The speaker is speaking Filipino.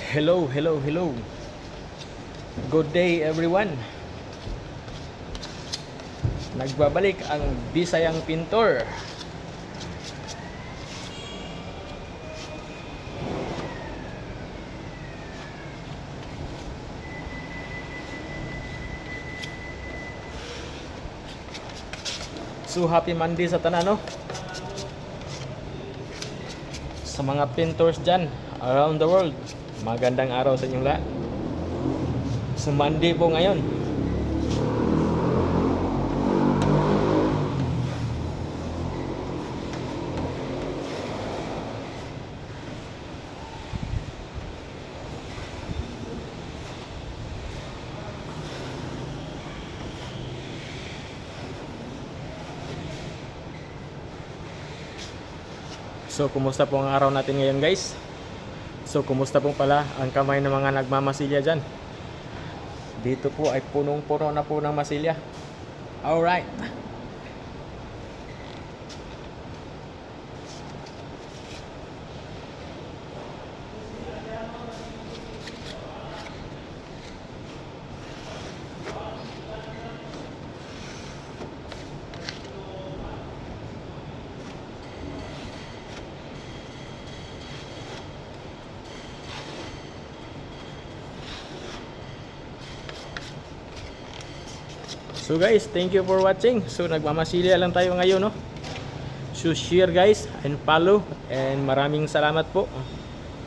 Hello, hello, hello. Good day everyone. Nagbabalik ang Bisayang Pintor. So happy Monday sa tanan, no? Sa mga painters dyan around the world, magandang araw sa inyong lahat. So Monday po ngayon. So kumusta po ang araw natin ngayon, guys? So kumusta po pala ang kamay ng mga nagmamasilya dyan? Dito po ay punong-puno na po ng masilya. Alright. So guys, thank you for watching. So nagmamasilya lang tayo ngayon, no? So share guys and follow, and maraming salamat po.